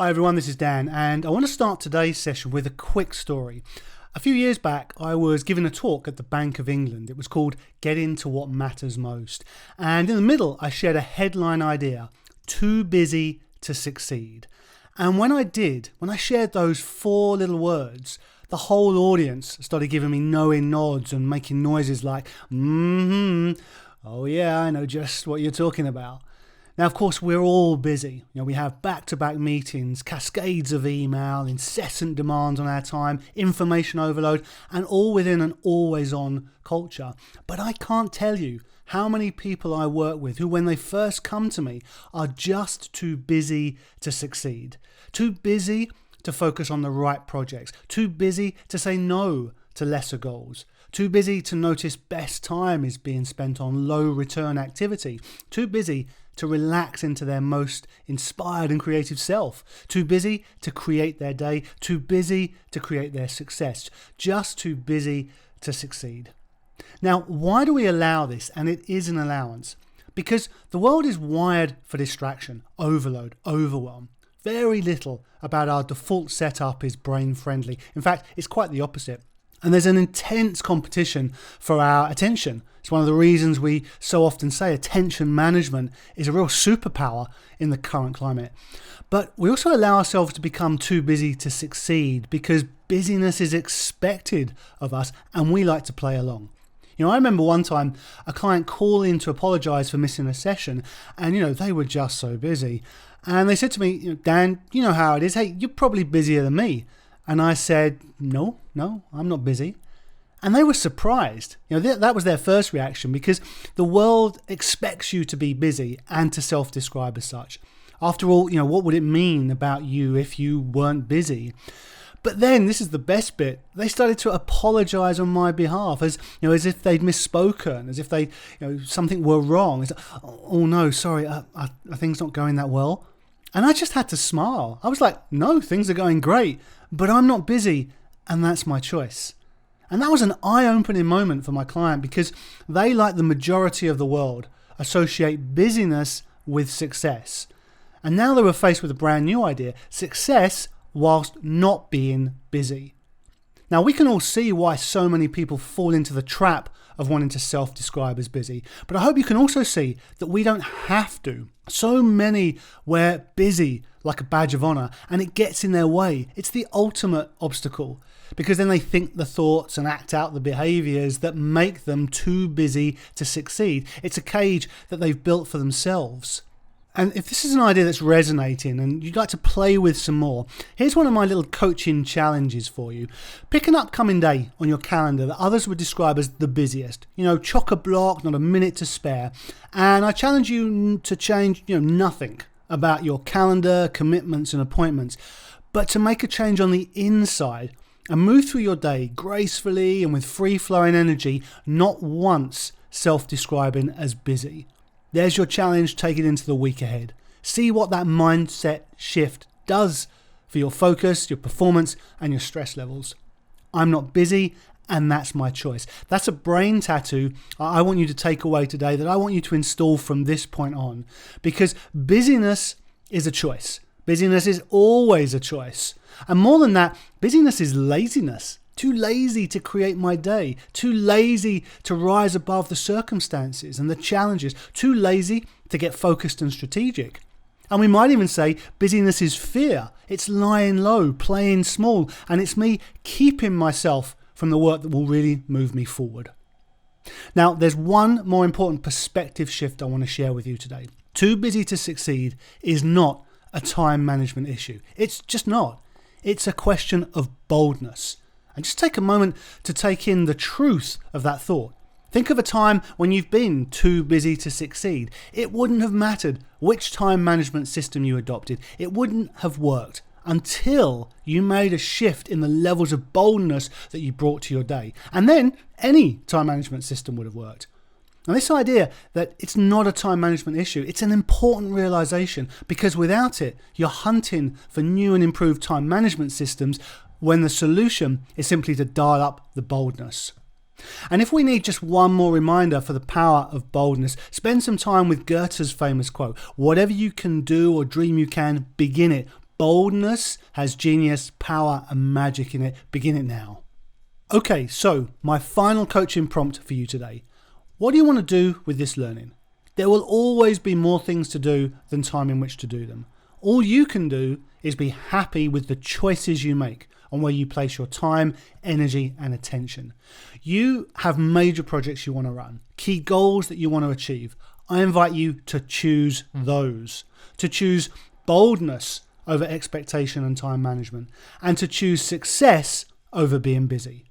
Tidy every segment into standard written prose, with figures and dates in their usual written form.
Hi everyone, this is Dan, and I want to start today's session with a quick story. A few years back, I was giving a talk at the Bank of England. It was called Get Into What Matters Most. And in the middle, I shared a headline idea, too busy to succeed. And when I shared those four little words, the whole audience started giving me knowing nods and making noises like, oh yeah, I know just what you're talking about. Now, of course, we're all busy. We have back-to-back meetings, cascades of email, incessant demands on our time, information overload, and all within an always-on culture. But I can't tell you how many people I work with who, when they first come to me, are just too busy to succeed. Too busy to focus on the right projects. Too busy to say no to lesser goals. Too busy to notice best time is being spent on low-return activity. Too busy to relax into their most inspired and creative self. Too busy to create their day. Too busy to create their success. Just too busy to succeed. Now, why do we allow this? And it is an allowance. Because the world is wired for distraction, overload, overwhelm. Very little about our default setup is brain friendly. In fact, it's quite the opposite. And there's an intense competition for our attention. It's one of the reasons we so often say attention management is a real superpower in the current climate. But we also allow ourselves to become too busy to succeed because busyness is expected of us and we like to play along. I remember one time a client calling to apologize for missing a session and, they were just so busy. And they said to me, Dan, you know how it is. Hey, you're probably busier than me. And I said, no, I'm not busy. And they were surprised. That was their first reaction because the world expects you to be busy and to self-describe as such. After all, what would it mean about you if you weren't busy? But then, this is the best bit, they started to apologize on my behalf as if they'd misspoken, as if they, something were wrong. It's like, oh no, sorry, are things not going that well? And I just had to smile. I was like, no, things are going great, but I'm not busy, and that's my choice. And that was an eye-opening moment for my client because they, like the majority of the world, associate busyness with success. And now they were faced with a brand new idea, success whilst not being busy. Now, we can all see why so many people fall into the trap of wanting to self-describe as busy. But I hope you can also see that we don't have to. So many wear busy like a badge of honor, and it gets in their way. It's the ultimate obstacle because then they think the thoughts and act out the behaviors that make them too busy to succeed. It's a cage that they've built for themselves. And if this is an idea that's resonating and you'd like to play with some more, here's one of my little coaching challenges for you. Pick an upcoming day on your calendar that others would describe as the busiest. Chock-a-block, not a minute to spare. And I challenge you to change, nothing about your calendar, commitments and appointments, but to make a change on the inside and move through your day gracefully and with free-flowing energy, not once self-describing as busy. There's your challenge. Take it into the week ahead. See what that mindset shift does for your focus, your performance, and your stress levels. I'm not busy, and that's my choice. That's a brain tattoo I want you to take away today that I want you to install from this point on. Because busyness is a choice. Busyness is always a choice. And more than that, busyness is laziness. Too lazy to create my day, too lazy to rise above the circumstances and the challenges, too lazy to get focused and strategic. And we might even say busyness is fear. It's lying low, playing small, and it's me keeping myself from the work that will really move me forward. Now, there's one more important perspective shift I want to share with you today. Too busy to succeed is not a time management issue. It's just not. It's a question of boldness. And just take a moment to take in the truth of that thought. Think of a time when you've been too busy to succeed. It wouldn't have mattered which time management system you adopted. It wouldn't have worked until you made a shift in the levels of boldness that you brought to your day. And then any time management system would have worked. Now, this idea that it's not a time management issue, it's an important realization because without it, you're hunting for new and improved time management systems when the solution is simply to dial up the boldness. And if we need just one more reminder for the power of boldness, spend some time with Goethe's famous quote, "Whatever you can do or dream you can, begin it. Boldness has genius, power, and magic in it. Begin it now. Okay, so my final coaching prompt for you today. What do you want to do with this learning? There will always be more things to do than time in which to do them. All you can do is be happy with the choices you make on where you place your time, energy, and attention. You have major projects you want to run, key goals that you want to achieve. I invite you to choose those, to choose boldness over expectation and time management, and to choose success over being busy.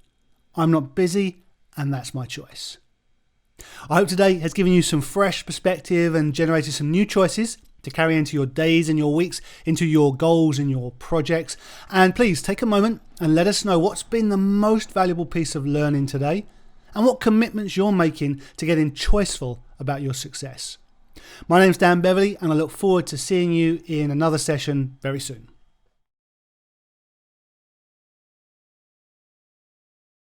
I'm not busy, and that's my choice. I hope today has given you some fresh perspective and generated some new choices to carry into your days and your weeks, into your goals and your projects. And please take a moment and let us know what's been the most valuable piece of learning today and what commitments you're making to getting choiceful about your success. My name's Dan Beverley, and I look forward to seeing you in another session very soon.